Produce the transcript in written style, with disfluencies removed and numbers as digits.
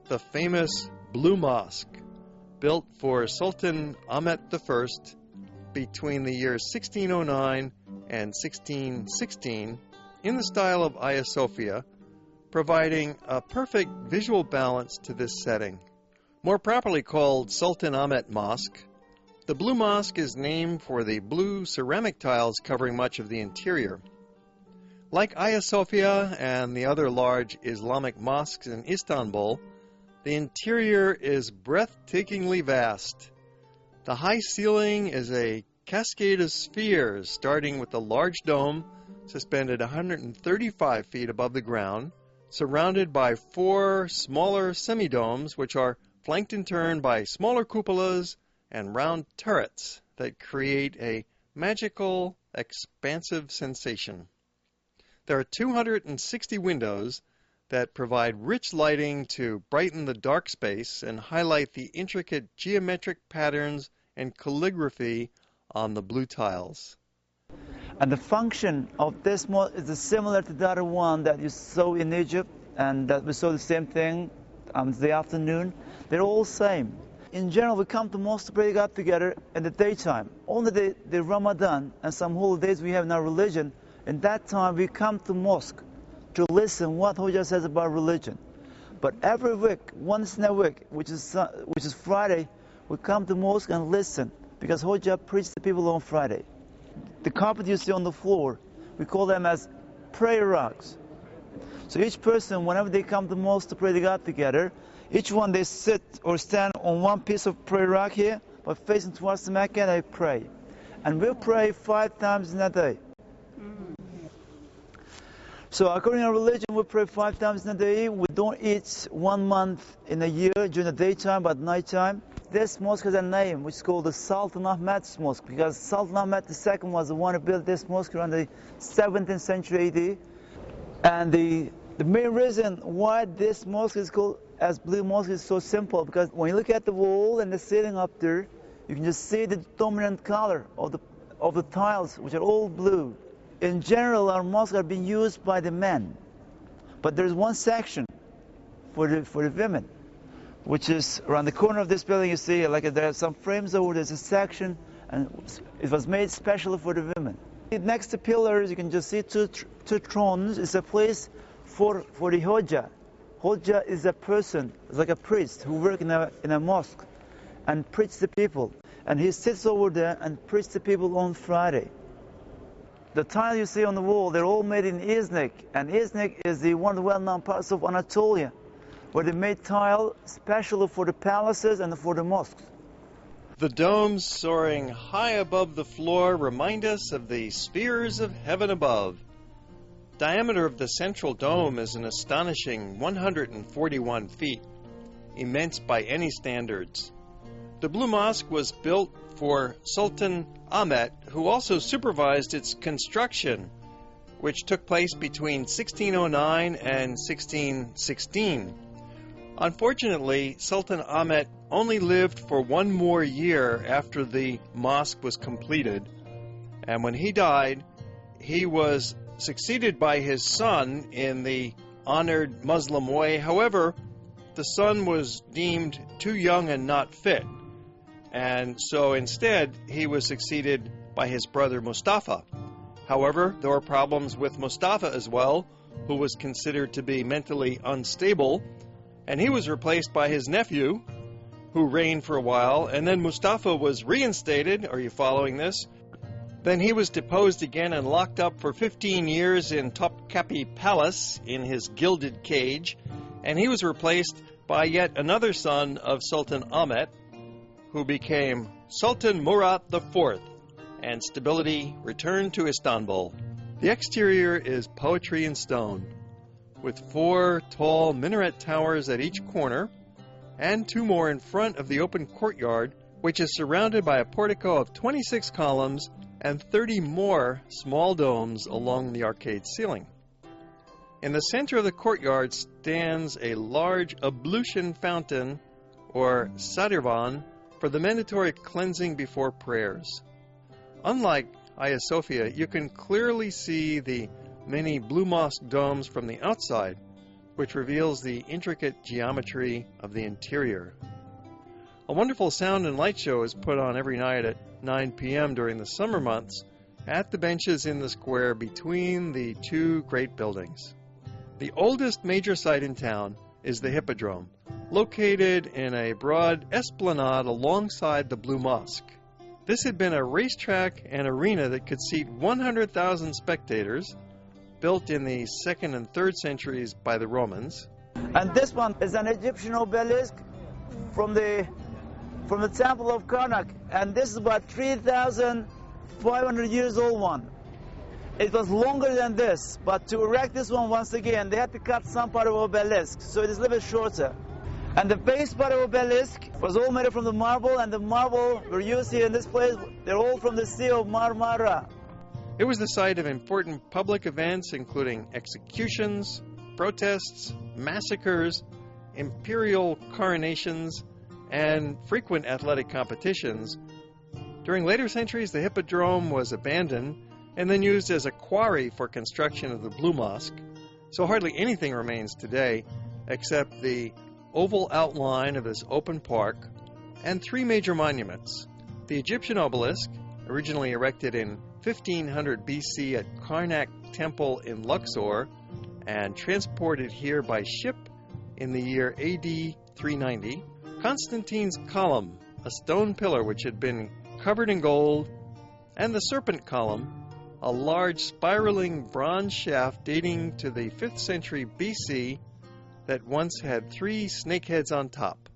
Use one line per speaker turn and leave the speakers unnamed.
the famous Blue Mosque, built for Sultan Ahmet I between the years 1609 and 1616 in the style of Hagia Sophia, providing a perfect visual balance to this setting. More properly called Sultan Ahmet Mosque, the Blue Mosque is named for the blue ceramic tiles covering much of the interior. Like Hagia Sophia and the other large Islamic mosques in Istanbul, the interior is breathtakingly vast. The high ceiling is a cascade of spheres, starting with the large dome suspended 135 feet above the ground, surrounded by 4 smaller semi-domes, which are flanked in turn by smaller cupolas and round turrets that create a magical, expansive sensation. There are 260 windows that provide rich lighting to brighten the dark space and highlight the intricate geometric patterns and calligraphy on the blue tiles.
And the function of this mosque is similar to the other one that you saw in Egypt, and that we saw the same thing the afternoon. They're all the same. In general, we come to mosque to pray God together in the daytime. Only the Ramadan and some holidays we have in our religion, in that time we come to mosque to listen what Hoja says about religion. But every week, once in a week, which is Friday, we come to mosque and listen, because Hoja preached to people on Friday. The carpet you see on the floor, we call them as prayer rugs. So each person, whenever they come to mosque to pray to God together, each one they sit or stand on one piece of prayer rug here, but facing towards the Mecca, and they pray. And we'll pray 5 times in a day. So according to our religion, we pray 5 times in a day. We don't eat 1 month in a year during the daytime, but nighttime. This mosque has a name which is called the Sultan Ahmet's Mosque, because Sultan Ahmet II was the one who built this mosque around the 17th century AD. And the main reason why this mosque is called as Blue Mosque is so simple, because when you look at the wall and the ceiling up there, you can just see the dominant color of the tiles, which are all blue. In general, our mosques are being used by the men, but there's one section for the women, which is around the corner of this building. You see, like there are some frames over. There's a section, and it was made specially for the women. Next to pillars, you can just see two thrones. It's a place for the Hoja. Hoja is a person, it's like a priest who works in a mosque and preaches to people. And he sits over there and preaches to people on Friday. The tile you see on the wall, they're all made in Iznik. And Iznik is one of the well-known parts of Anatolia, where they made tile specially for the palaces and for the mosques.
The domes soaring high above the floor remind us of the spheres of heaven above. Diameter of the central dome is an astonishing 141 feet, immense by any standards. The Blue Mosque was built for Sultan Ahmet, who also supervised its construction, which took place between 1609 and 1616. Unfortunately, Sultan Ahmet only lived for 1 more year after the mosque was completed, and when he died, he was succeeded by his son in the honored Muslim way. However, the son was deemed too young and not fit, and so instead he was succeeded by his brother Mustafa. However, there were problems with Mustafa as well, who was considered to be mentally unstable, and he was replaced by his nephew, who reigned for a while, and then Mustafa was reinstated. Are you following this? Then he was deposed again and locked up for 15 years in Topkapi Palace in his gilded cage, and he was replaced by yet another son of Sultan Ahmet, who became Sultan Murat IV, and stability returned to Istanbul. The exterior is poetry in stone, with 4 tall minaret towers at each corner, and 2 more in front of the open courtyard, which is surrounded by a portico of 26 columns and 30 more small domes along the arcade ceiling. In the center of the courtyard stands a large ablution fountain, or sadirvan, for the mandatory cleansing before prayers. Unlike Hagia Sophia, you can clearly see the many Blue Mosque domes from the outside, which reveals the intricate geometry of the interior. A wonderful sound and light show is put on every night at 9 p.m. during the summer months at the benches in the square between the two great buildings. The oldest major site in town is the Hippodrome, located in a broad esplanade alongside the Blue Mosque. This had been a racetrack and arena that could seat 100,000 spectators, built in the 2nd and 3rd centuries by the Romans.
And this one is an Egyptian obelisk from the temple of Karnak, and this is about 3,500 years old one. It was longer than this, but to erect this one once again, they had to cut some part of obelisk, so it is a little bit shorter. And the base part of obelisk was all made from the marble, and the marble we're used here in this place, they're all from the Sea of Marmara.
It was the site of important public events, including executions, protests, massacres, imperial coronations, and frequent athletic competitions. During later centuries, the Hippodrome was abandoned and then used as a quarry for construction of the Blue Mosque, so hardly anything remains today except the oval outline of this open park and 3 major monuments. The Egyptian Obelisk, originally erected in 1500 BC at Karnak Temple in Luxor and transported here by ship in the year AD 390. Constantine's column, a stone pillar which had been covered in gold, and the serpent column, a large spiraling bronze shaft dating to the 5th century BC that once had 3 snakeheads on top.